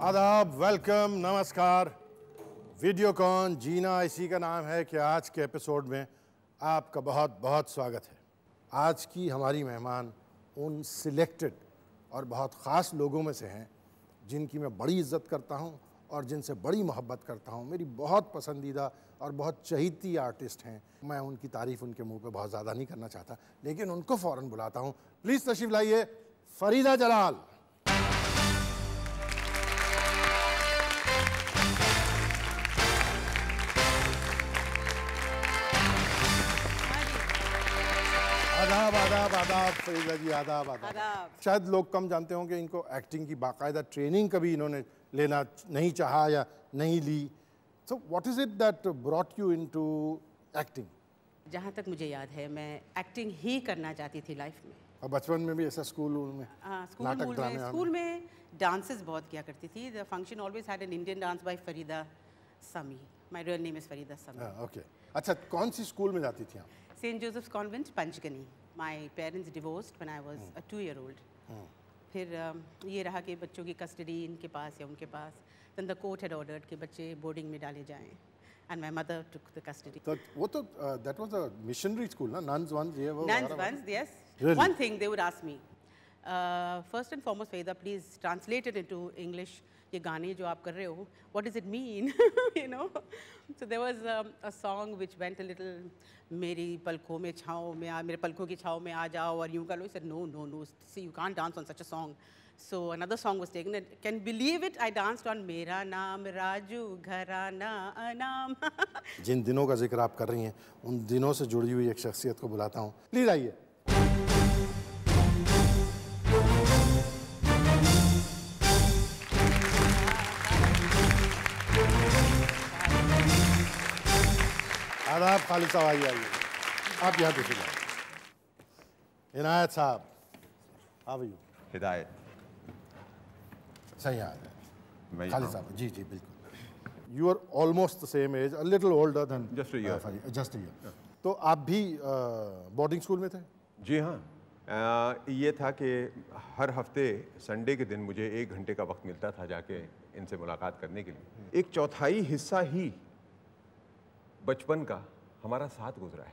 आदाब, वेलकम, नमस्कार। वीडियोकॉन जीना इसी का नाम है कि आज के एपिसोड में आपका बहुत बहुत स्वागत है। आज की हमारी मेहमान उन सिलेक्टेड और बहुत ख़ास लोगों में से हैं जिनकी मैं बड़ी इज़्ज़त करता हूं और जिनसे बड़ी मोहब्बत करता हूं। मेरी बहुत पसंदीदा और बहुत चहीती आर्टिस्ट हैं। मैं उनकी तारीफ़ उनके मुंह पे बहुत ज़्यादा नहीं करना चाहता, लेकिन उनको फ़ौरन बुलाता हूँ। प्लीज़ तशरीफ़ लाइए, फरीदा जलाल। आदाब आदाब आदाब फरीदा जी, आदाब आदाब। शायद लोग कम जानते होंगे इनको एक्टिंग की बाकायदा ट्रेनिंग कभी इन्होंने लेना नहीं चाहा या नहीं ली। So what is it that brought you into acting? जहाँ तक मुझे याद है मैं एक्टिंग ही करना चाहती थी लाइफ में। और बचपन में भी ऐसा स्कूल में? हाँ, स्कूल में डांसेस बहुत किया करती थी। The function always had an Indian dance by Farida Sami. My real name is Farida Sami. Okay, अच्छा, कौन सी स्कूल में जाती थी आप? Saint Joseph's convent, Panchgani. My parents divorced when I was a 2-year-old। फिर ये रहा कि बच्चों की कस्टडी इनके पास या उनके पास। Then the court had ordered कि बच्चे बोर्डिंग में डाले जाएं and my mother took the custody. तो वो तो that was a missionary school ना? नन्स वंस, ये वो Nuns once, yes. Really? One thing they would ask me, first and foremost, Faridah, please translate it into English. ये गाने जो आप कर रहे हो, what does it mean? You know. So there was a song which went a little, मेरी पलकों में छाँव में आ, मेरे पलकों की छाँव में आ जाओ और यूँ कर लो. He said no, see you can't dance on such a song. So another song was taken. And can believe it? I danced on मेरा नाम राजू घराना अनाम. जिन दिनों का जिक्र आप कर रही हैं, उन दिनों से जुड़ी हुई एक शख्सियत को बुलाता हूँ। प्लीज आइए। आदाब खालिद साहब, आइए। आप यहाँ पे इनायत साहब, हाउ आर यू? हिदायत सही आ रहा है खालिद साहब। जी बिल्कुल। You are almost the same age, a little older than just a year. तो आप भी बोर्डिंग स्कूल में थे? जी हाँ, ये था कि हर हफ्ते संडे के दिन मुझे 1 घंटे का वक्त मिलता था जाके इनसे मुलाकात करने के लिए। 1/4 हिस्सा ही बचपन का हमारा साथ गुजरा है,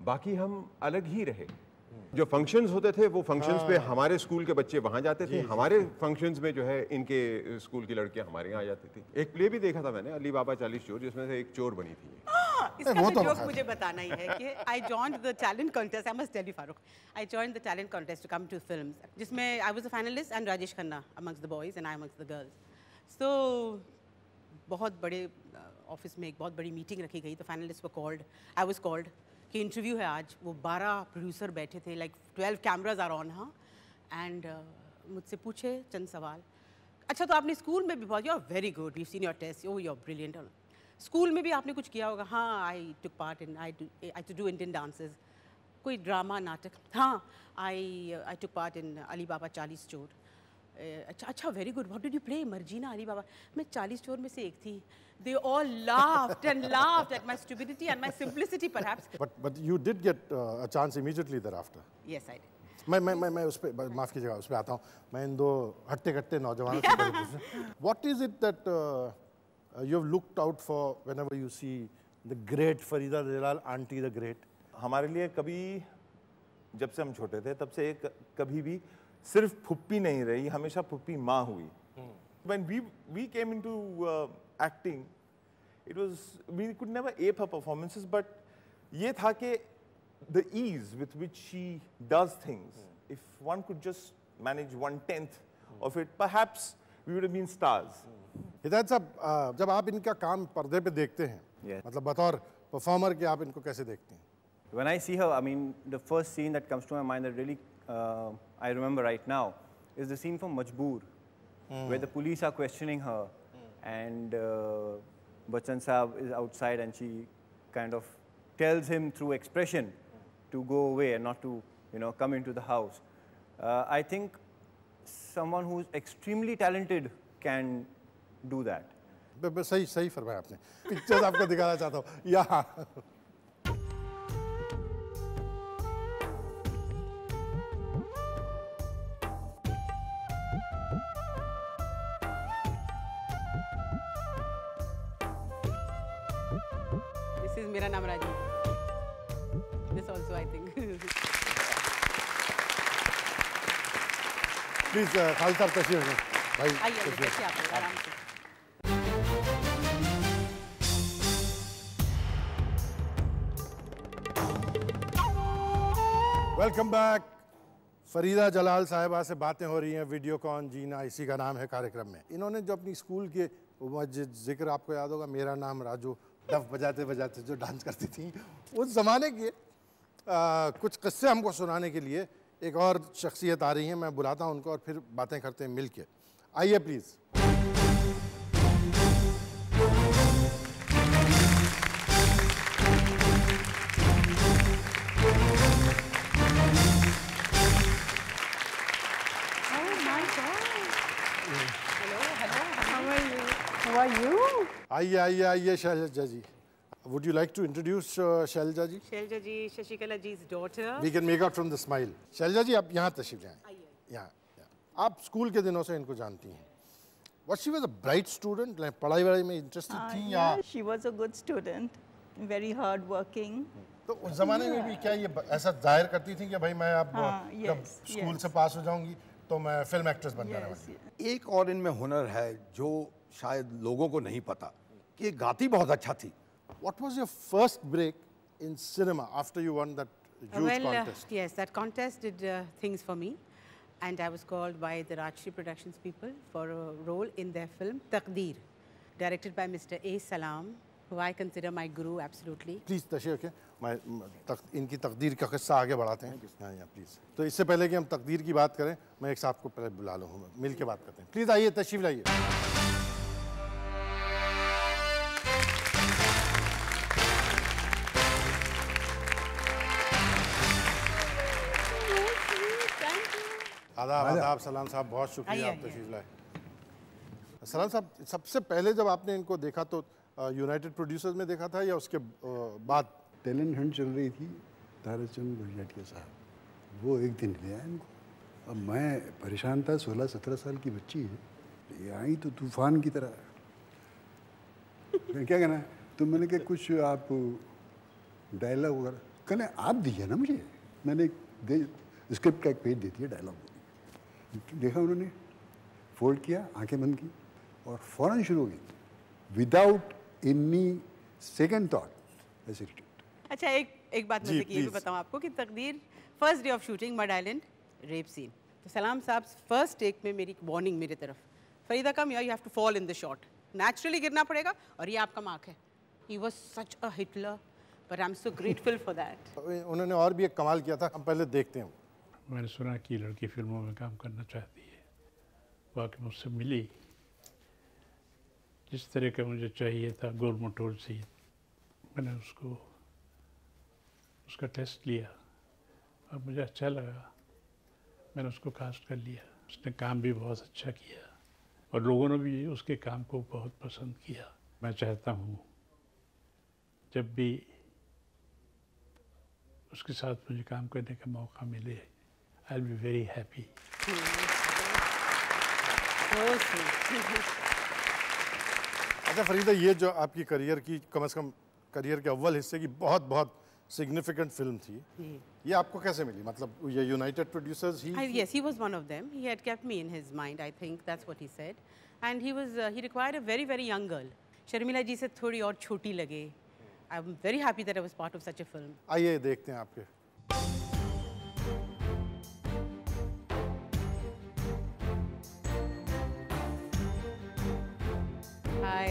बाकी हम अलग ही रहे। जो फंक्शंस होते थे वो फंक्शंस पे हमारे स्कूल के बच्चे वहाँ जाते थे, हमारे फंक्शंस में जो है इनके स्कूल की लड़कियाँ हमारे यहाँ आ जाती थी। एक प्ले भी देखा था मैंने, अली बाबा 40 चोर, जिसमें से एक चोर बनी थी। इसका तो जोक मुझे बताना ही है कि I joined the talent contest. I must tell you, Farooq. I joined the talent contest to come to films, जिसमें I was a finalist and Rajesh Khanna amongst the boys and I amongst the girls. So बहुत बड़े office में एक बहुत बड़ी meeting रखी गई। तो finalist were called, I was called कि इंटरव्यू है आज। वो 12 प्रोड्यूसर बैठे थे, लाइक 12 कैमराज आर ऑन। हाँ, एंड मुझसे पूछे चंद सवाल। अच्छा, तो आपने स्कूल में भी बहुत, you are very good, we seen your test, oh you are brilliant. School में भी आपने कुछ किया होगा? हाँ, I took part in, I to do Indian dances. कोई ड्रामा नाटक? हाँ, आई टुक पार्ट इन अली बाबा 40 चोर। अच्छा, very good, what did you play? Marjina, Ali Baba. मैं 40 चोर में से एक थी। They all laughed and laughed at my stupidity and my simplicity, perhaps. But you did get a chance immediately thereafter. Yes, I did. मैं उस पे माफ़ कीजिएगा, उस पे आता हूँ। मैं इन दो हट्टे-कट्टे नौजवानों से पूछूं, what is it that you have looked out for whenever you see the great Farida Jalal, Auntie the Great? हमारे लिए कभी, जब से हम छोटे थे तब से कभी भी सिर्फ फुप्पी नहीं रही, हमेशा फुप्पी माँ हुई। When we came into acting, we could never ape her performances, but ये था कि the ease with which she does things, if one could just manage 1/10 of it, perhaps we would have been stars. हिदायत साहब, जब आप इनका काम पर्दे पे देखते हैं, मतलब बतौर परफॉर्मर के आप इनको कैसे देखते हैं? When I see her, I mean, the first scene that comes to my mind that really I remember right now is the scene from Majboor. where the police are questioning her, and Bachchan Saab is outside, and she kind of tells him through expression to go away and not to, come into the house. I think someone who's extremely talented can do that. सही सही फरमाया आपने। Pictures आपको दिखाना चाहता हूँ यहाँ। This is मेरा नाम Raju. This also I think. Please Khalid साहब तशरीफ रखें भाई। आइए बैठिए आप लोग आराम से। Welcome back. फरीदा जलाल साहिबा से बातें हो रही हैं वीडियोकॉन जीना इसी का नाम है कार्यक्रम में। इन्होंने जो अपनी स्कूल के जिक्र आपको याद होगा, मेरा नाम राजू, डफ बजाते बजाते जो डांस करती थी, उस ज़माने के कुछ किस्से हमको सुनाने के लिए एक और शख्सियत आ रही है। मैं बुलाता हूं उनको और फिर बातें करते हैं मिल के। आइए प्लीज़। आइए आइए आइए शैलजा जी। Would you like to introduce Selja ji? Selja ji, Sasikala जी's daughter. We can make out from the smile. Selja जी आप यहाँ तशरीफ जाएं। यहाँ आप स्कूल के दिनों से इनको जानती हैं। What she was a bright student, like पढ़ाई वढ़ाई में इंटरेस्टेड थी या? Yeah, she was a good student, very hard working. तो उस जमाने में भी क्या ये ऐसा जाहिर करती थी कि भाई मैं अब जब स्कूल से पास हो जाऊंगी तो मैं फिल्म एक्ट्रेस बन जाने वाली हूँ? एक और इनमें हुनर है जो शायद लोगों को नहीं पता कि ये गाती बहुत अच्छा थी। What was your first break in cinema after you won that huge contest? Yes, that contest did things for me, and I was called by the Rajshri Productions people for a role in their film Taqdeer, directed by Mr. A. Salam, who I consider my guru absolutely. Please तशरीफ रखें। मैं इनकी तकदीर का किस्सा आगे बढ़ाते हैं। यहाँ प्लीज़। तो इससे पहले कि हम तकदीर की बात करें, मैं एक साहब को पहले बुला लूँ, मिल के बात करते हैं। प्लीज़ आइए, तशरीफ लाइए। आदाब आदाब। सलाम साहब, बहुत शुक्रिया आप तशरीफ लाए। सलाम साहब, सबसे पहले जब आपने इनको देखा तो यूनाइटेड प्रोड्यूसर्स में देखा था या उसके बाद? टैलेंट हंट चल रही थी, ताराचंद भुजाटिया साहब, वो एक दिन ले आए इनको। अब मैं परेशान था, 16-17 साल की बच्ची है, ये आई तो तूफान की तरह। क्या कहना है? तो मैंने कहा कुछ आप डायलॉग वगैरह, कहने आप दीजिए ना मुझे। मैंने स्क्रिप्ट का एक पेज दे दिया, डायलॉग देखा उन्होंने, फोल्ड किया, आंखें बंद की और फ़ौरन शुरू हो गई विदाउट एनी सेकंड थॉट ऐसे। अच्छा, एक बात मैं ये भी बताऊं आपको कि तकदीर first day of shooting Madh island rape scene, तो सलाम साहब फर्स्ट टेक में मेरी वार्निंग मेरी तरफ, Farida come here, you have to fall in the shot, naturally गिरना पड़ेगा और ये आपका मार्क है। He was such a Hitler, but I am so grateful for that. उन्होंने और भी एक कमाल किया था, हम पहले देखते हैं। मैंने सुना कि लड़की फिल्मों में काम करना चाहती है, बाकी मुझसे मिली जिस तरह का मुझे चाहिए था, गोल मटोल सी। मैंने उसका टेस्ट लिया और मुझे अच्छा लगा, मैंने उसको कास्ट कर लिया। उसने काम भी बहुत अच्छा किया और लोगों ने भी उसके काम को बहुत पसंद किया। मैं चाहता हूँ जब भी उसके साथ मुझे काम करने का मौका मिले, I'll be very happy. अच्छा फरीदा, ये जो आपकी करियर की कम से कम करियर के अव्वल हिस्से की बहुत बहुत सिग्निफिकेंट फिल्म थी, ये आपको कैसे मिली? मतलब ये United producers he? Yes, he was one of them. He had kept me in his mind. I think that's what he said. And he required a very very young girl. Sharmila ji से थोड़ी और छोटी लगे. I'm very happy that I was part of such a film. आइए देखते हैं आपके। Hi.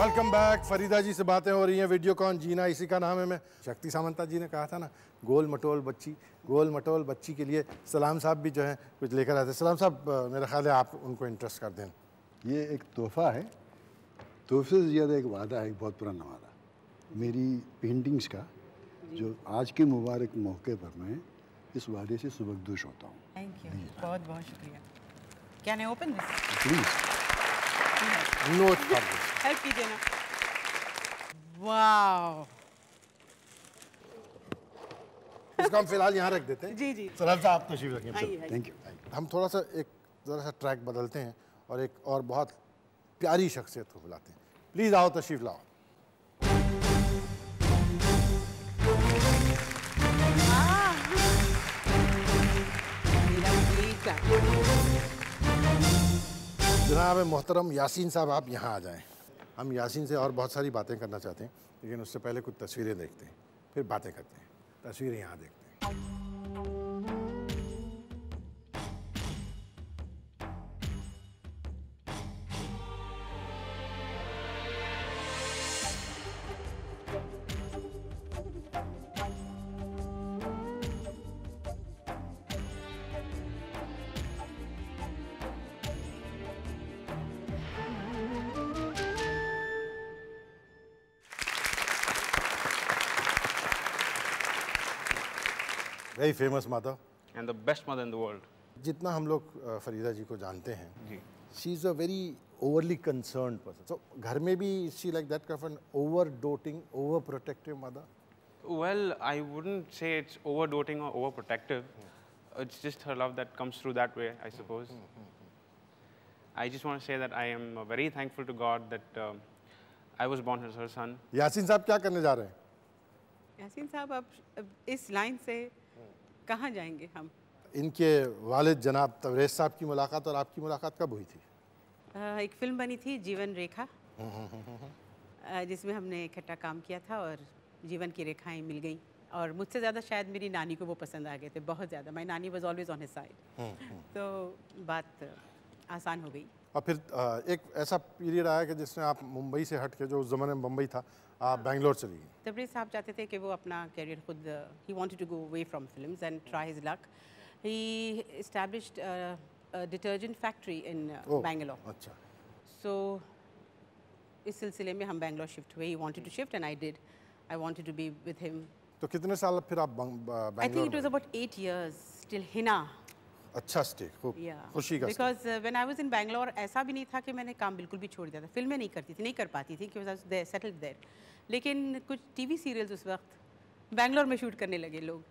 Welcome back. Farida ji से बातें हो रही हैं, वीडियोकॉन जीना इसी का नाम है। मैं शक्ति सामंता जी ने कहा था ना, गोल मटोल बच्ची के लिए सलाम साहब भी जो है कुछ लेकर आते हैं। सलाम साहब, मेरा ख्याल है आप उनको इंटरेस्ट कर दें। ये एक तोहफा है, तोहफे से ज़्यादा एक वादा है, एक बहुत पुराना वादा मेरी पेंटिंग्स का, जो आज के मुबारक मौके पर मैं इस वादे से सुबकदोश होता हूँ। थैंक यू, बहुत बहुत शुक्रिया। Can I open this please. Note कर दें। हेल्प कीजिए ना। वाओ, इसको हम फिलहाल यहाँ रख देते हैं। जी जी, सलाम साहब आप तशरीफ रखें। आइए, आइए। Thank you. हम थोड़ा सा ज़रा सा ट्रैक बदलते हैं और एक और बहुत प्यारी शख्सियत को बुलाते हैं। प्लीज़ आओ, तशरीफ लाओ। जनाब मोहतरम यासीन साहब, आप यहाँ आ जाएं। हम यासीन से और बहुत सारी बातें करना चाहते हैं, लेकिन उससे पहले कुछ तस्वीरें देखते हैं, फिर बातें करते हैं। तस्वीरें यहाँ देखते हैं। Very famous mother and the best mother in the world. जितना हम लोग फरीदा जी को जानते हैं, she is a very overly concern person. So घर में भी she like that kind of over doting, over protective mother? Well, I wouldn't say it's overdoting or overprotective. It's just her love that comes through that way, I suppose. I just want to say that I am very thankful to God that I was born as her son. Yasin साहब क्या करने जा रहे हैं? यासीन साहब, अब इस line से कहाँ जाएंगे हम? इनके वालिद जनाब तबरेज़ साहब की मुलाकात और आपकी मुलाकात कब हुई थी? एक फिल्म बनी थी जीवन रेखा, जिसमें हमने इकट्ठा काम किया था और जीवन की रेखाएं मिल गई, और मुझसे ज़्यादा शायद मेरी नानी को वो पसंद आ गए थे, बहुत ज़्यादा। माई नानी was always on his side, तो बात आसान हो गई। और फिर एक ऐसा पीरियड आया कि जिसमें आप मुंबई से हट के, जो उस ज़माने में मुंबई था, आप बेंगलोर चली गई। तबरेज़ साहब चाहते थे कि वो अपना करियर खुद, he wanted to go away from films and try his luck. He established detergent factory in Bangalore. अच्छा। सो इस सिलसिले में हम बेंगलोर शिफ्ट हुए। He wanted to shift and I did. I wanted to be with him. तो कितने साल फिर आप I think it was about 8 years till Hina. अच्छा स्टे, खूब खुशी का। Because when I was in Bangalore, ऐसा भी नहीं था कि मैंने काम बिल्कुल भी छोड़ दिया था। फिल्में नहीं करती थी, नहीं कर पाती थी, क्योंकि I was there, settled there. लेकिन कुछ टीवी सीरियल्स उस वक्त बेंगलोर में शूट करने लगे लोग।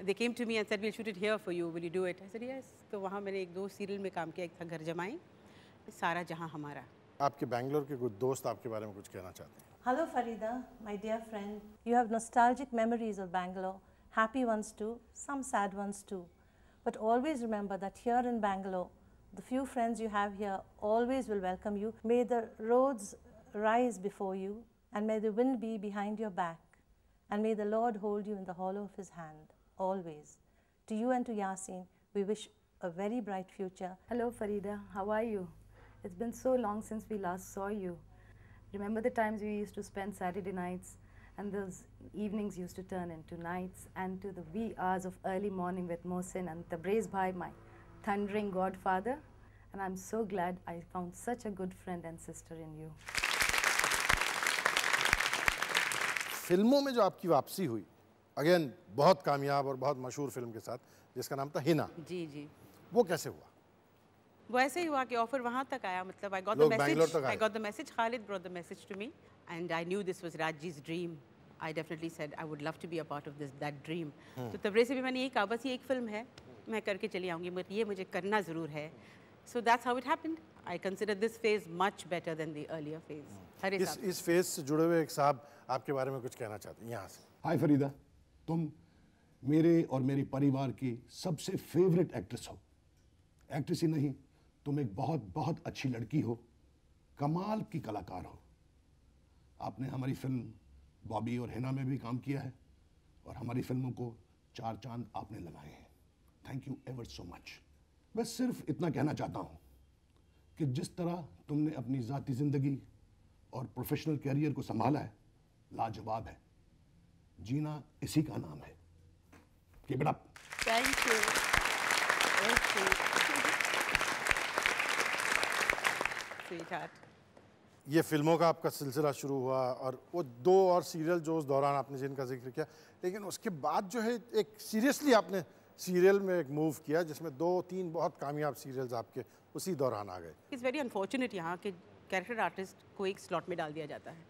They came to me and said, we will shoot it here for you, will you do it? I said yes. तो वहाँ मैंने 1-2 सीरियल में काम किया। एक था घर जमाई, सारा जहाँ हमारा। आपके बेंगलोर के कुछ दोस्त आपके बारे में कुछ कहना चाहते हैं? Hello Farida, my dear friend. You have nostalgic memories of Bangalore, happy ones too, some sad ones too. But always remember that here in Bangalore, the few friends you have here always will welcome you. May the roads rise before you, and may the wind be behind your back, and may the Lord hold you in the hollow of his hand, always. To you and to Yasin, we wish a very bright future. Hello Farida, how are you? It's been so long since we last saw you. Remember the times we used to spend Saturday nights, and those evenings used to turn into nights, and to the wee hours of early morning with Mohsin and Tabrez Bhai, my thundering godfather. And I'm so glad I found such a good friend and sister in you. फिल्मों में जो आपकी वापसी हुई, again बहुत कामयाब और बहुत मशहूर फिल्म के साथ, जिसका नाम था हिना। जी जी। वो कैसे हुआ? वो ऐसे ही हुआ कि ऑफर वहाँ तक आया। मतलब आई गॉट द लोग बेंगलोर मैसेज, तक आए। I got the message, Khalid brought the message to me, and I knew this was राजी's dream. I definitely said I would love to be a part of this that dream. तो तबरेज़ से भी मैंने यही कहा, बस ये एक फिल्म है, मैं करके चली आऊँगी, बट ये मुझे करना ज़रूर है। So that's how it happened. I consider this phase much better than the earlier phase. हर हिसाब इस फेज से जुड़े हुए एक साहब आपके बारे में कुछ कहना चाहते हैं यहाँ से। हाय फरीदा, तुम मेरे और मेरे परिवार की सबसे फेवरेट एक्ट्रेस हो। एक्ट्रेस ही नहीं, तुम एक बहुत बहुत अच्छी लड़की हो, कमाल की कलाकार हो। आपने हमारी फिल्म बॉबी और हिना में भी काम किया है, और हमारी फिल्मों को 4 चांद आपने लगाए हैं। Thank you ever so much. बस सिर्फ इतना कहना चाहता हूँ कि जिस तरह तुमने अपनी ज़ाती ज़िंदगी और प्रोफेशनल कैरियर को संभाला है, लाजवाब है। जीना इसी का नाम है। Keep it up. Thank you. Sweetheart. ये फिल्मों का आपका सिलसिला शुरू हुआ और वो 2 और सीरियल जो उस दौरान आपने जिनका जिक्र किया, लेकिन उसके बाद जो है एक सीरियसली आपने सीरियल में एक मूव किया जिसमें 2-3 बहुत कामयाब सीरियल्स आपके उसी दौरान आ गए। इट्स वेरी अनफॉर्चुनेट यहाँ के कैरेक्टर आर्टिस्ट को एक स्लॉट में डाल दिया जाता है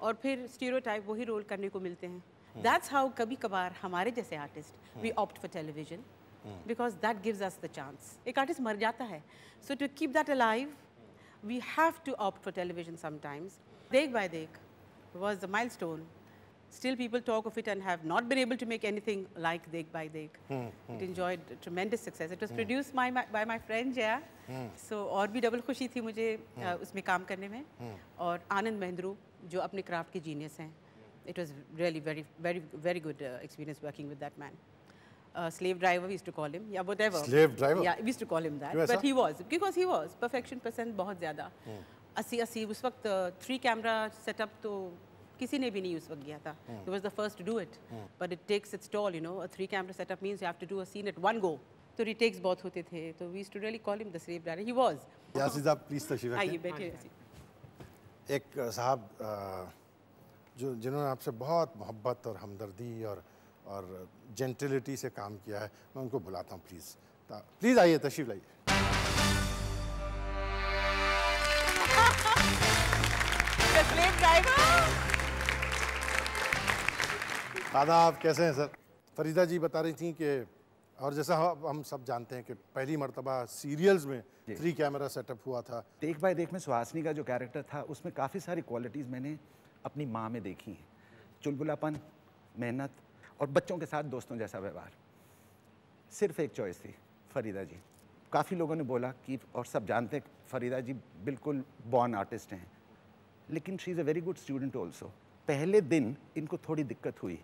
और फिर स्टीरियोटाइप वही रोल करने को मिलते हैं। दैट्स हाउ कभी कभार हमारे जैसे artist we opt for television because that gives us the chance. एक आर्टिस्ट मर जाता है, so to keep that alive we have to opt for television sometimes. Dekh Bhai Dekh was a milestone. Still people talk of it and have not been able to make anything like Dekh Bhai Dekh. It enjoyed tremendous success. It was produced by my friend Jaya. So और भी double खुशी थी मुझे उसमें काम करने में। और आनंद महिंद्रू जो अपने क्राफ्ट के जीनियस हैं। It was really very good experience working with that man. Slave driver we used to call him, yeah, whatever. Slave driver? Yeah, we used to call him that. But he was, because he was perfection percent बहुत ज़्यादा। 80 उस वक्त 3 camera setup तो किसी ने भी नहीं उस वक्त किया था। He was the first to do it, but it takes its toll, you know. A 3 camera setup means you have to do a scene at one go. तो retakes बहुत होते थे, तो we used to really call him the slave driver. He was. Yasir साहब please तशरीफ रखिए। आइए बैठिए। एक साहब जो जिन्होंने आपसे बहुत मोहब्बत और हमदर्दी और जेंटिलिटी से काम किया है, मैं उनको बुलाता हूँ प्लीज़ आइए, तशरीफ लाइए। आदाब, कैसे हैं सर? फरीदा जी बता रही थी कि और जैसा हम सब जानते हैं कि पहली मर्तबा सीरियल्स में 3 कैमरा सेटअप हुआ था। देख भाई देख में सुहासिनी का जो कैरेक्टर था उसमें काफ़ी सारी क्वालिटीज़ मैंने अपनी माँ में देखी हैं। चुलबुलापन, मेहनत और बच्चों के साथ दोस्तों जैसा व्यवहार। सिर्फ एक चॉइस थी, फरीदा जी। काफ़ी लोगों ने बोला कि, और सब जानते हैं फरीदा जी बिल्कुल बॉर्न आर्टिस्ट हैं, लेकिन she is a very good student also. पहले दिन इनको थोड़ी दिक्कत हुई,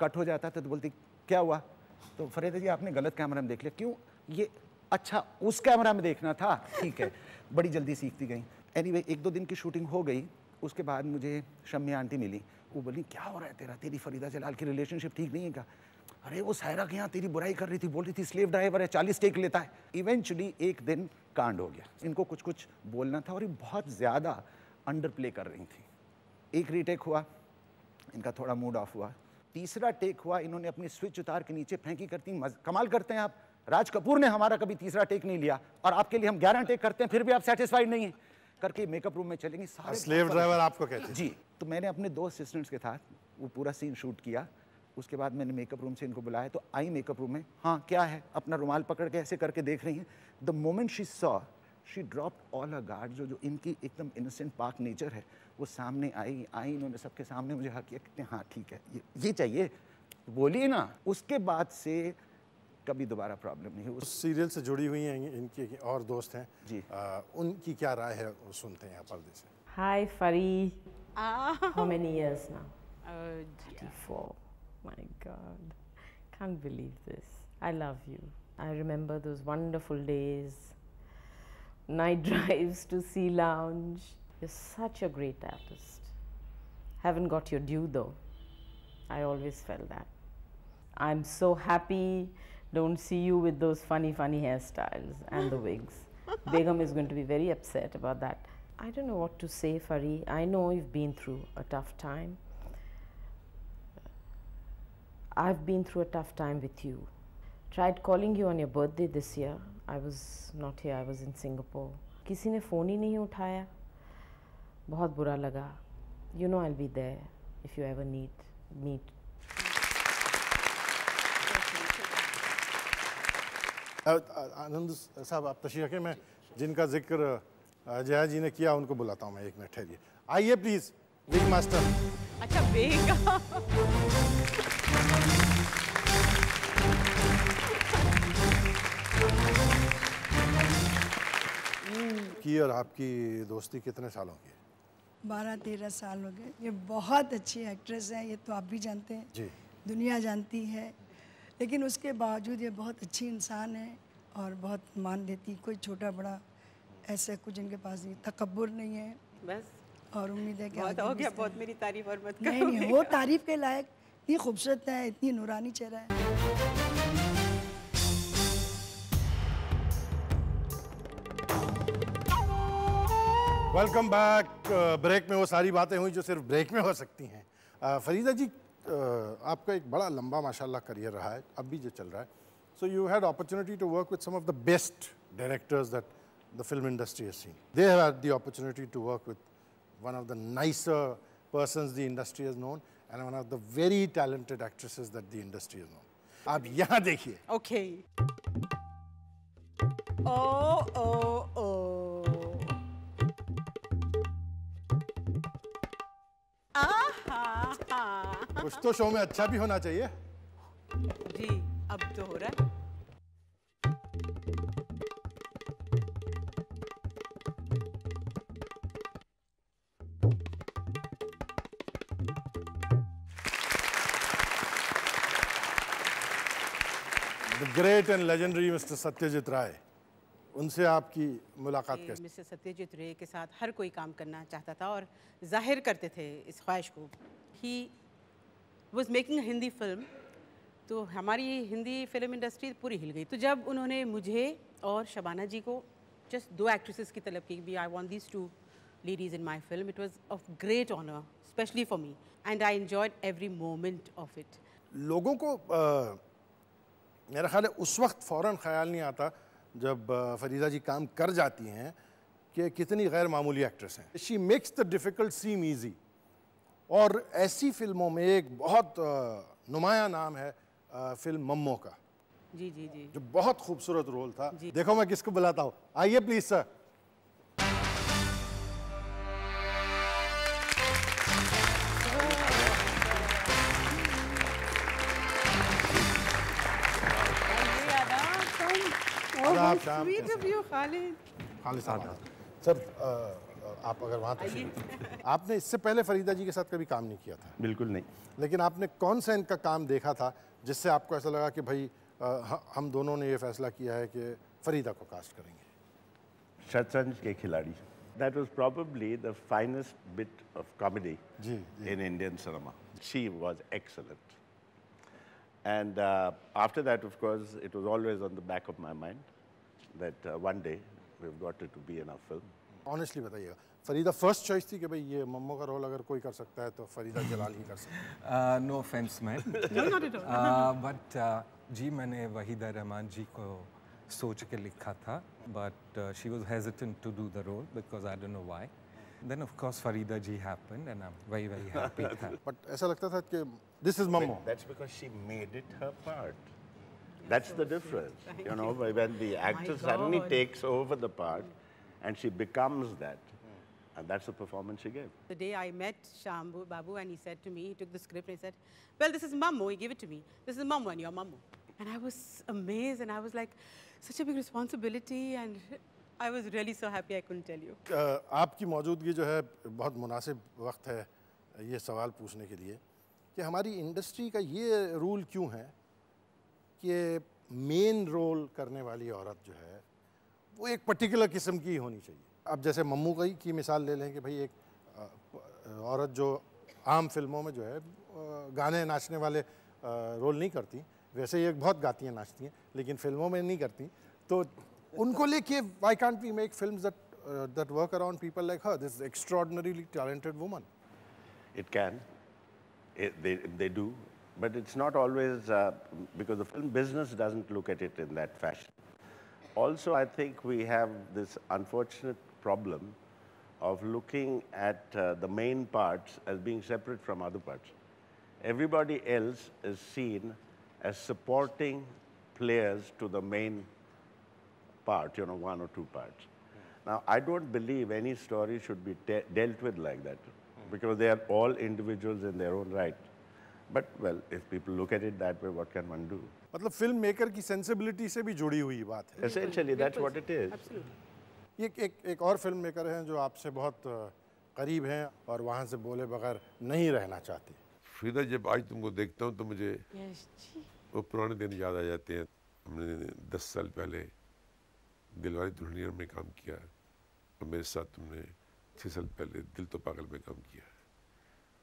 कट हो जाता था तो बोलती क्या हुआ, तो फरीदा जी आपने गलत कैमरा में देख लिया। क्यों? ये अच्छा उस कैमरा में देखना था, ठीक है। बड़ी जल्दी सीखती गई। एनीवे 1-2 दिन की शूटिंग हो गई, उसके बाद मुझे शम्मी आंटी मिली। वो बोली क्या हो रहा है तेरा, तेरी फरीदा जलाल की रिलेशनशिप ठीक नहीं है क्या? अरे वो सायरा के यहाँ तेरी बुराई कर रही थी, बोल रही थी स्लेव ड्राइवर है, 40 टेक लेता है। इवेंचुअली एक दिन कांड हो गया। इनको कुछ कुछ बोलना था और ये बहुत ज़्यादा अंडर प्ले कर रही थी। एक रीटेक हुआ, इनका थोड़ा मूड ऑफ हुआ। तीसरा टेक हुआ, इन्होंने अपनी स्विच उतार के नीचे फेंकी करती। कमाल करते हैं आप, राज कपूर ने हमारा कभी तीसरा टेक नहीं लिया और आपके लिए हम 11 टेक करते हैं, फिर भी आप सेटिस्फाइड नहीं हैं। करके मेकअप रूम में चलेंगी सारे। स्लेव ड्राइवर आपको कहते हैं? जी। तो मैंने अपने 2 असिस्टेंट्स के साथ वो पूरा सीन शूट किया। उसके बाद मैंने मेकअप रूम से इनको बुलाया, तो आई मेकअप रूम में, हाँ क्या है, अपना रुमाल पकड़ के ऐसे करके देख रही हैं। The moment she saw, she dropped all her guard. जो इनकी एकदम इनोसेंट पाक नेचर है वो सामने आई इन्होंने सबके सामने मुझे हक किया, कहते हाँ ठीक है ये चाहिए, बोलिए ना। उसके बाद से कभी दोबारा प्रॉब्लम नहीं हुई। उस सीरियल से जुड़ी हुई हैं इनकी और दोस्त हैं जी, उनकी क्या राय है वो सुनते हैं पर्दे से। Hi Fari. How many years now? 34. My God, can't believe this. I love you. I remember those wonderful days, night drives to Sea Lounge. You're such a great artist. Haven't got your due though. I always felt that. I'm so happy. Don't see you with those funny hairstyles and the wigs. Begum is going to be very upset about that. I don't know what to say, Fari. I know you've been through a tough time. I've been through a tough time with you. Tried calling you on your birthday this year. I was not here, I was in Singapore. किसी ने phone ही नहीं उठाया. बहुत बुरा लगा. You know I'll be there if you ever need me. आनंद साहब आप तशरीफ रखें, मैं जिनका जिक्र जया जी ने किया उनको बुलाता हूँ मैं। 1 मिनट ठहरिए, आइए प्लीज विग मास्टर। अच्छा विग की और आपकी दोस्ती कितने सालों की है? 12-13 साल हो गए। ये बहुत अच्छी एक्ट्रेस है, ये तो आप भी जानते हैं जी, दुनिया जानती है, लेकिन उसके बावजूद ये बहुत अच्छी इंसान है और बहुत मान लेती, कोई छोटा बड़ा ऐसा कुछ इनके पास नहीं, तकब्बुर नहीं है। बस और उम्मीद है कि बहुत आगे हो भी गया, इस बहुत तरह- मेरी तारीफ और मत करो। नहीं नहीं, वो तारीफ के लायक, इतनी खूबसूरत है, इतनी नूरानी चेहरा है। Welcome back. ब्रेक में वो सारी बातें हुई जो सिर्फ ब्रेक में हो सकती हैं। फरीदा जी, आपका एक बड़ा लंबा माशाल्लाह करियर रहा है, अब भी जो चल रहा है। So you had opportunity to work with some of the best directors that the film industry has seen. They have had the opportunity to work with one of the nicer persons the industry has known and one of the very talented actresses that the industry has known. आप यहाँ देखिए। Okay. Oh. कुछ तो show में अच्छा भी होना चाहिए। जी, अब तो हो रहा है। The great and legendary Mr. Satyajit Ray. उनसे आपकी मुलाकात कैसे? मिस्टर सत्यजीत रे के साथ हर कोई काम करना चाहता था और जाहिर करते थे इस ख्वाहिश को। He was making Hindi film, तो हमारी हिंदी फिल्म इंडस्ट्री पूरी हिल गई। तो जब उन्होंने मुझे और शबाना जी को जस्ट 2 एक्ट्रेसेस की तलब की, I want these 2 ladies in my film, it was of great honor, especially for me, and I enjoyed every moment of it. लोगों को मेरा ख्याल है उस वक्त फ़ौरन ख्याल नहीं आता जब फरीदा जी काम कर जाती हैं कि कितनी गैर मामूली एक्ट्रेस हैं। She makes the difficult seem easy. और ऐसी फिल्मों में एक बहुत नुमाया नाम है फिल्म मम्मो का। जी, जो बहुत खूबसूरत रोल था। देखो मैं किसको बुलाता हूँ, आइए please sir. Sweet of you, Khalid. Khalid साहब, सर आप अगर वहाँ तशरीफ, आपने इससे पहले फरीदा जी के साथ कभी काम नहीं किया था? बिल्कुल नहीं। लेकिन आपने कौन सा इनका काम देखा था जिससे आपको ऐसा लगा कि भाई हम दोनों ने ये फैसला किया है कि फरीदा को कास्ट करेंगे? शतरंज के खिलाड़ी। That was probably the finest bit of comedy in Indian cinema. She was excellent. And after that, of course, it was always on the back of my mind that one day we've got it to be in our film. Honestly बताइएगा, Farida first choice थी कि भाई ये मम्मो का role अगर कोई कर सकता है तो फरीदा जलाल ही कर सकता है? No offense, man. No, not at all. But जी मैंने वहीदा रहमान जी को सोच के लिखा था, but she was hesitant to do the role because I don't know why. Then of course Farida ji happened and I'm very, very happy. But ऐसा लगता था कि this is Mammo. That's because she made it her part. That's the difference. You know, when the actress suddenly takes over the part and she becomes that. And that's the performance she gave. The day I met Shambhu Babu and he said to me, he took the script and he said, well, this is Mammo, he gave it to me. This is Mammo and you're Mammo. And I was amazed and I was like, such a big responsibility and I was really so happy I couldn't tell you. आपकी मौजूदगी जो है बहुत मुनासिब वक्त है ये सवाल पूछने के लिए कि हमारी इंडस्ट्री का ये रूल क्यों है कि मेन रोल करने वाली औरत जो है वो एक पर्टिकुलर किस्म की होनी चाहिए। अब जैसे मम्मू की मिसाल ले लें कि भाई एक औरत जो आम फिल्मों में जो है गाने नाचने वाले रोल नहीं करती, वैसे ये बहुत गाती हैं नाचती हैं लेकिन फिल्मों में नहीं करती, तो उनको लेके why can't we make films that work around people like her, this extraordinarily talented woman? It can. They do. But it's not always because the film business doesn't look at it in that fashion. Also, I think we have this unfortunate problem of looking at the main parts as being separate from other parts. Everybody else is seen as supporting players to the main part, you know, 1 or 2 parts. Now, I don't believe any story should be dealt with like that because they are all individuals in their own right. But, well, if people look at it that way, what can one do? मतलब film maker की sensibility से भी जुड़ी हुई बात है। Essentially, that's what it is. ये एक और फिल्म मेकर हैं जो आपसे बहुत करीब हैं और वहाँ से बोले बगैर नहीं रहना चाहते। फरीदा, जब आज तुमको देखता हूँ तो मुझे वो पुराने दिन याद आ जाते हैं। हमने 10 साल पहले दिलवाले दुल्हनिया में काम किया और मेरे साथ तुमने 6 साल पहले दिल तो पागल में काम किया है।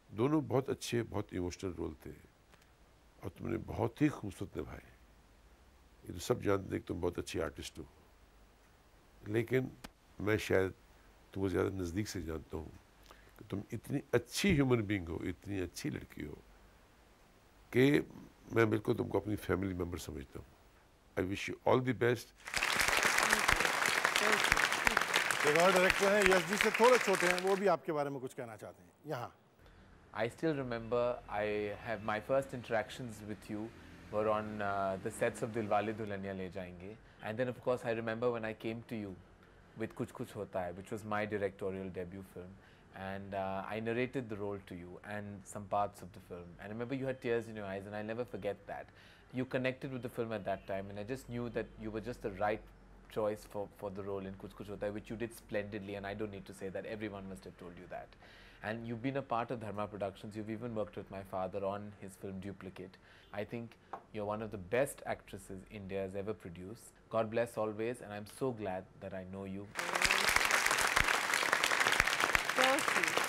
दोनों बहुत अच्छे, बहुत इमोशनल रोल थे और तुमने बहुत ही खूबसूरत निभाए। ये तो सब जानते हैं कि तुम बहुत अच्छी आर्टिस्ट हो, लेकिन मैं शायद तुमको ज़्यादा नज़दीक से जानता हूँ कि तुम इतनी अच्छी ह्यूमन बीइंग हो, इतनी अच्छी लड़की हो कि मैं बिल्कुल तुमको अपनी फैमिली मेम्बर समझता हूँ। I wish you all the best. एक और डायरेक्टर हैं यश जी से थोड़े छोटे हैं, वो भी आपके बारे में कुछ कहना चाहते हैं। यहाँ I still remember my first interactions with you were on the sets of Dilwale Dulhaniya Le Jayenge, and then of course I remember when I came to you with Kuch Kuch Hota Hai, which was my directorial debut film, and I narrated the role to you and some parts of the film, and I remember you had tears in your eyes, and I'll never forget that. You connected with the film at that time, and I just knew that you were just the right choice for the role in Kuch Kuch Hota Hai, which you did splendidly, and I don't need to say that, everyone must have told you that. And you've been a part of Dharma Productions, you've even worked with my father on his film Duplicate. I think you're one of the best actresses India has ever produced. God bless always, and I'm so glad that I know you.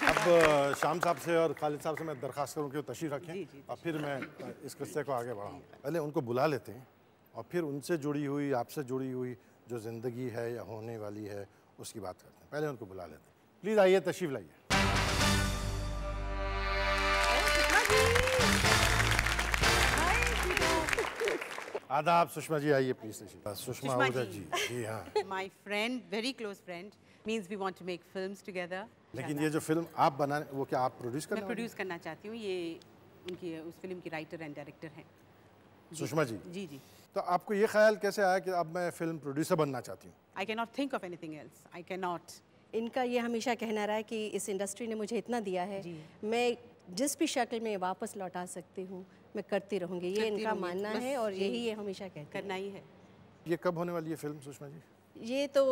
अब शाम साहब से और खालिद साहब से मैं दरख्वास्त करूं कि वो तशरीफ रखें और फिर मैं इस किस्से को आगे बढ़ाऊं। पहले उनको बुला लेते हैं और फिर उनसे जुड़ी हुई, आपसे जुड़ी हुई जो ज़िंदगी है या होने वाली है उसकी बात करते हैं। पहले उनको बुला लेते हैं। प्लीज़ आइए, तशरीफ लाइए। आदाब सुषमा जी, आइए प्लीज। सुषमा आहूजा जी। जी हाँ, my friend, very close friend, means we want to make films together. लेकिन ये जो फिल्म आप बनाने, वो क्या आप प्रोड्यूस करने? मैं प्रोड्यूस करना चाहती हूँ, ये उनकी उस फिल्म की राइटर एंड डायरेक्टर हैं सुषमा जी। जी जी। तो आपको ये ख्याल कैसे आया कि अब मैं फिल्म प्रोड्यूसर बनना चाहती हूँ? I can not think of anything else, I can not. इनका ये हमेशा कहना रहा है कि इस इंडस्ट्री ने मुझे इतना दिया है, मैं जिस भी शक्ल में वापस लौटा सकती हूँ मैं करती रहूँगी, ये इनका मानना है और यही ये हमेशा कहते करना ही है। ये कब होने वाली है फिल्म सुषमा जी? ये तो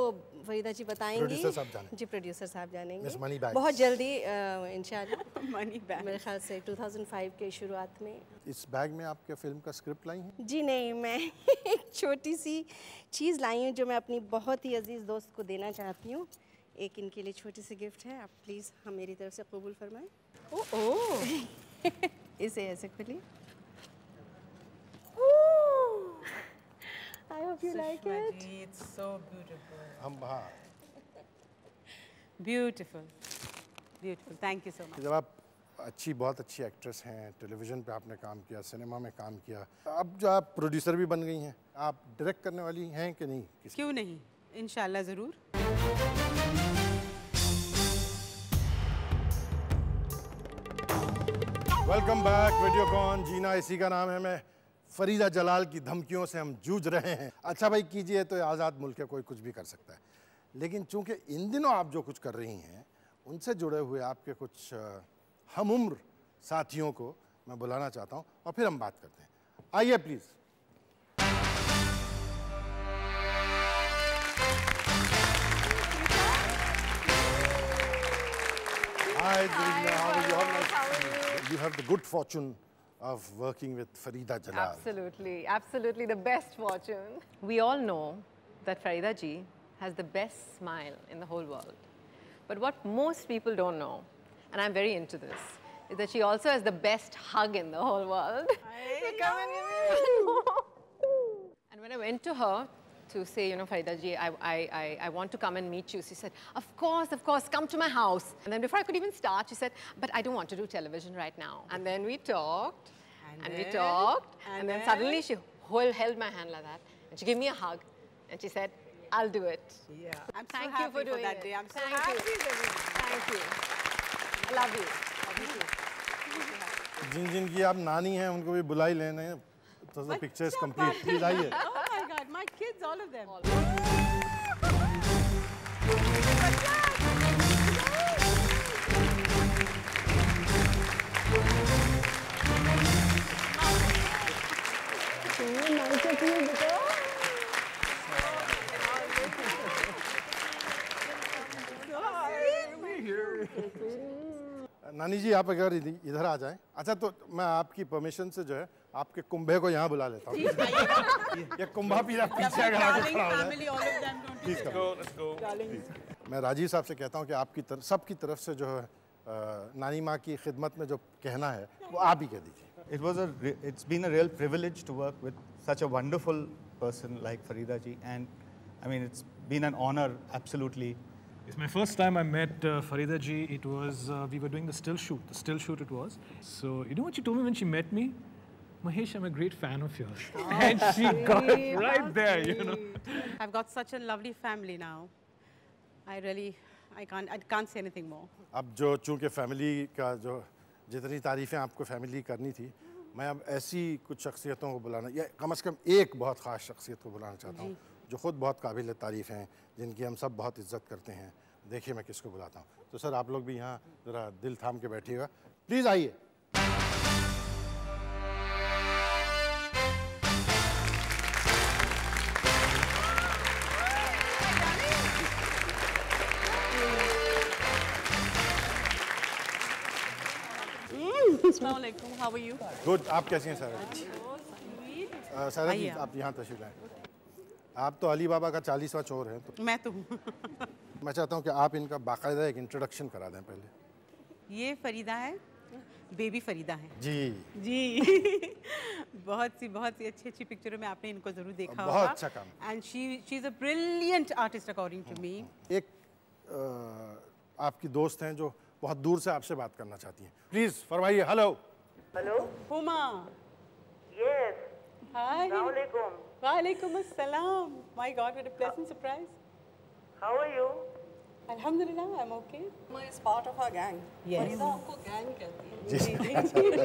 फरीदा जी बताएंगी। प्रोड्यूसर साहब जानेंगे। जी, प्रोड्यूसर साहब जानेंगे मनी बैग्स। बहुत जल्दी इंशाल्लाह। मनी बैग्स मेरे ख्याल से 2005 के शुरुआत में। इस बैग में आपके फिल्म का स्क्रिप्ट लाई है? जी नहीं, मैं एक छोटी सी चीज़ लाई हूँ जो मैं अपनी बहुत ही अजीज़ दोस्त को देना चाहती हूँ। एक इनके लिए छोटी सी गिफ्ट है, आप प्लीज़ हम मेरी तरफ से कबूल फरमाएं। ओह इसे ऐसे खोलिए। I hope you like it. It's so beautiful. हाँ। Beautiful, beautiful. Thank you so much. जब आप बहुत अच्छी एक्ट्रेस हैं, टेलीविज़न पे आपने काम किया, सिनेमा में काम किया, अब जो आप प्रोड्यूसर भी बन गई हैं, आप डायरेक्ट करने वाली हैं कि नहीं? क्यों नहीं, इंशाल्लाह ज़रूर। Welcome back Videocon. जीना इसी का नाम है। मैं फरीदा जलाल की धमकियों से हम जूझ रहे हैं। अच्छा भाई कीजिए तो आज़ाद मुल्क है, कोई कुछ भी कर सकता है, लेकिन चूंकि इन दिनों आप जो कुछ कर रही हैं उनसे जुड़े हुए आपके कुछ हम उम्र साथियों को मैं बुलाना चाहता हूं और फिर हम बात करते हैं। आइए please. Hi, how are you? You have the good fortune of working with Farida Jalal. Absolutely, absolutely the best fortune. We all know that Farida ji has the best smile in the whole world. But what most people don't know, and I'm very into this, is that she also has the best hug in the whole world. Come and give me. And when I went to her to say, you know, Farida ji, I want to come and meet you. She said, of course, come to my house. And then before I could even start, she said, but I don't want to do television right now. And then we talked, and then suddenly she held my hand like that, and she gave me a hug, and she said, I'll do it. Yeah. I'm Thank so you happy for doing that it. day. I'm so Thank happy. Thank you. Love you. जिन की आप नानी हैं उनको भी बुला ही लेने, तो the picture is complete. Please आइए। Oh my God, my kids, all of them. नानी जी आप अगर इधर आ जाएं। अच्छा तो मैं आपकी परमिशन से जो है आपके कुंभे को यहाँ बुला लेता हूँ। ये कुंभा पीरा पीछे अगर आके खड़ा हो जाए। Family, all of them don't. Please come. Let's go. मैं राजीव साहब से कहता हूँ कि आपकी सबकी तरफ से जो है नानी माँ की खिदमत में जो कहना है वो आप ही कह दीजिए। It's been a real privilege to work with such a wonderful person like Farida ji, and I mean it's been an honor, absolutely. It's my first time I met Farida ji. It was, we were doing the still shoot it was. So, you know what she told me when she met me? Mahesh, I'm a great fan of yours. And she got it right there, you know. I've got such a lovely family now. I can't say anything more. अब जो चूँकि family का जो जितनी तारीफ़ें आपको family करनी थी, मैं अब ऐसी कुछ शख्सियतों को बुलाना या कम से कम एक बहुत ख़ास शख्सियत को बुलाना चाहता हूँ जो ख़ुद बहुत काबिल तारीफ़ हैं, जिनकी हम सब बहुत इज्जत करते हैं। देखिए मैं किसको बुलाता हूँ। तो सर आप लोग भी यहाँ ज़रा दिल थाम के बैठिएगा, प्लीज़ आइए। अस्सलाम वालेकुम, how are you? गुड, आप कैसी हैं सारा जी? सारा जी आप यहाँ तशरीफ लाएं। आप तो अली बाबा का 40वां चोर हैं। तो मैं तो हूँ। मैं चाहता हूँ कि आप इनका बाकायदा एक इंट्रोडक्शन करा दें पहले। ये फरीदा है, बेबी फरीदा है। जी बहुत सी अच्छी पिक्चरों में आपने इनको जरूर देखा होगा। बहुत अच्छा काम। And she is a brilliant artist according to me. एक आपकी दोस्त हैं जो बहुत दूर से आपसे बात करना चाहती हैं। प्लीज फरमाइए। Hello hello Huma. Yes. हाय। Assalamu alaikum. वालेकुम अस्सलाम। My God, what a pleasant surprise. How are you? Alhamdulillah, I'm okay. Uma is part of our gang. Yes. Farida हमको गैंग कहती है। जी।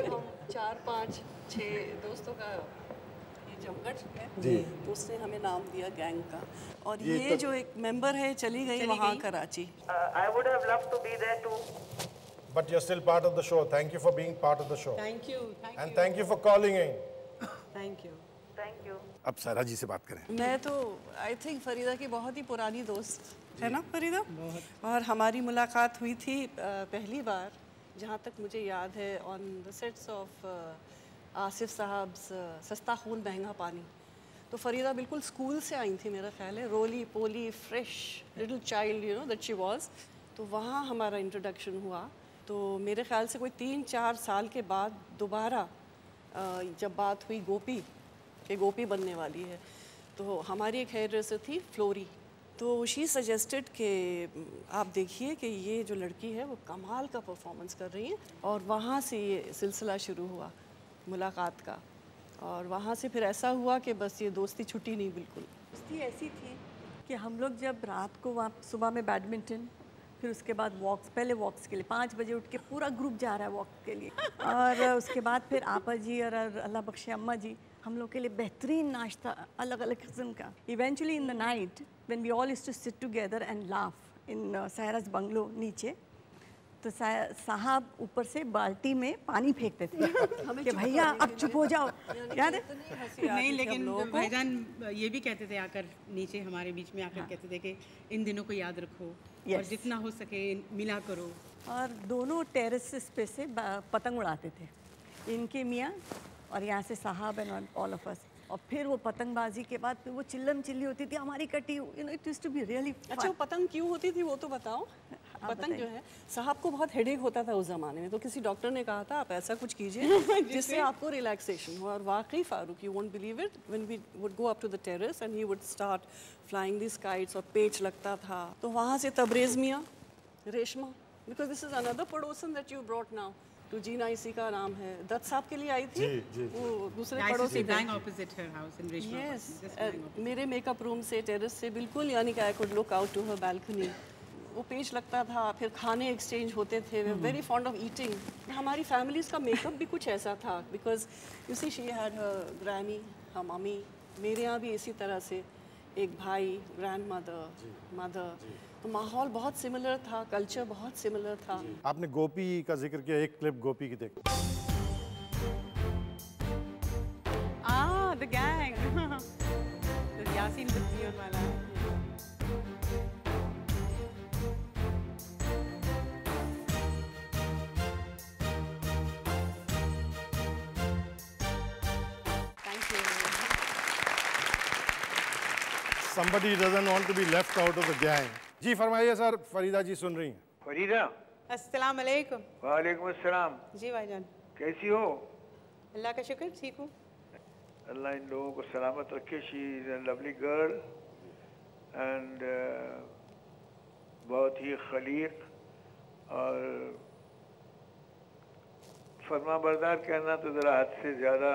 हम 4, 5, 6 दोस्तों का ये जमघट है। जी। तो उसने हमें नाम दिया गैंग का। और ये ये जो एक मेंबर है चली गई वहाँ Karachi. I would have loved to be there too. But you're still part of the show. Thank you for being part of the show. Thank you. And thank you for calling in. Thank you. Thank you. अब सारा जी से बात करें। मैं तो I think Farida की बहुत ही पुरानी दोस्त है ना फरीदा। और हमारी मुलाकात हुई थी पहली बार, जहाँ तक मुझे याद है, on the sets of Asif साहब सस्ता खून महंगा पानी। तो फरीदा बिल्कुल स्कूल से आई थी मेरा ख्याल है, roly poly fresh little child you know that she was. तो वहाँ हमारा इंट्रोडक्शन हुआ। तो मेरे ख्याल से कोई 3-4 साल के बाद दोबारा जब बात हुई गोपी कि गोपी बनने वाली है, तो हमारी एक हेयर ड्रेसर थी फ्लोरी। तो शी सजेस्टेड कि आप देखिए कि ये जो लड़की है वो कमाल का परफॉर्मेंस कर रही है। और वहाँ से ये सिलसिला शुरू हुआ मुलाकात का। और वहाँ से फिर ऐसा हुआ कि बस ये दोस्ती छुट्टी नहीं बिल्कुल। दोस्ती ऐसी थी कि हम लोग जब रात को वहाँ सुबह में बैडमिंटन, फिर उसके बाद वॉक्स, पहले वॉक्स के लिए 5 बजे उठ के पूरा ग्रुप जा रहा है वॉक के लिए। और उसके बाद फिर आपा जी और अल्लाह बख्शे अम्मा जी हम लोग के लिए बेहतरीन नाश्ता अलग अलग किस्म का। Eventually in the night when we all used to sit together and laugh in Sahraj bungalow नीचे, तो साहब ऊपर से बाल्टी में पानी फेंकते थे कि भैया अब चुप हो जाओ। याद है? नहीं, लेकिन भाईजान ये भी कहते थे आकर नीचे हमारे बीच में आकर कहते थे कि इन दिनों को याद रखो और जितना हो सके मिला करो। और दोनों टेरेसेस पे से पतंग उड़ाते थे, इनके मियाँ और यहाँ से साहब एंड ऑल ऑफ अस। और फिर वो पतंगबाजी के बाद फिर वो चिल्लम चिल्ली होती थी हमारी कटी, you know it used to be really. अच्छा, वो पतंग क्यों होती थी वो तो बताओ। पतंग जो है, साहब को बहुत हेडेक होता था उस ज़माने में, तो किसी डॉक्टर ने कहा था आप ऐसा कुछ कीजिए जिससे आपको रिलैक्सेशन हो। और वाकई Farooq, you won't believe it, when we would go up to the terrace and he would start flying this kites और पेच लगता था। तो वहाँ से तबरेज़ मियाँ, Reshma, because this is another पड़ोसन that you brought now to जीना, इसी का नाम है। दत्त साहब के लिए आई थी वो दूसरे पड़ोसी थे। यस, मेरे मेकअप रूम से टेरेस से बिल्कुल, यानी कि I could look out to her balcony. वो पेज लगता था, फिर खाने एक्सचेंज होते थे। We very fond of eating. हमारी फैमिलीज का मेकअप भी कुछ ऐसा था, because you see she had her granny, her mummy. मेरे यहाँ भी इसी तरह से एक भाई, ग्रैंड मदर। तो माहौल बहुत सिमिलर था, कल्चर बहुत सिमिलर था। आपने गोपी का जिक्र किया, एक क्लिप गोपी की देखो। द गैंग, यासीन बच्चियों वाला। Somebody doesn't want to be left out of the gang. जी फरमाइए सर, फरीदा जी सुन रही हैं। फरीदा, अस्सलाम वालेकुम। वालेकुम अस्सलाम। जी भाईजान। कैसी हो? अल्लाह का शुक्र, ठीक हूँ। अल्लाह इन लोगों को सलामत रखे। She is a lovely girl and बहुत ही खलीक और फरमा बरदार कहना तो ज़रा हद से ज़्यादा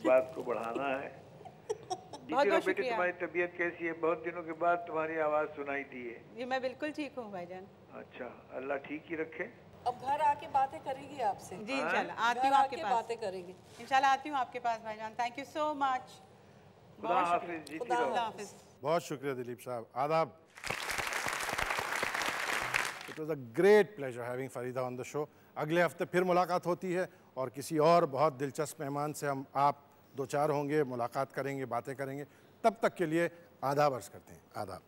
बात को बढ़ाना है। जीती रहो बेटी, तुम्हारी तबीयत कैसी है? बहुत दिनों के बाद तुम्हारी आवाज़ सुनाई दी है। जी मैं बिल्कुल ठीक हूँ भाईजान। अच्छा, अल्लाह ठीक ही रखे। अब घर आके बातें करेगी आपसे। जी इंशाल्लाह आती हूँ आपके पास। बातें करेंगी इंशाल्लाह आती हूँ आपके पास भाईजान। Thank you so much. खुदा हाफिज़, जीती रहो। बहुत शुक्रिया दिलीप साहब, आदाब। It was a great pleasure having Farida on the show. अगले हफ्ते फिर मुलाकात होती है और किसी और बहुत दिलचस्प मेहमान से हम आप दो चार होंगे, मुलाकात करेंगे, बातें करेंगे। तब तक के लिए आदाब अर्ज़ करते हैं। आदाब।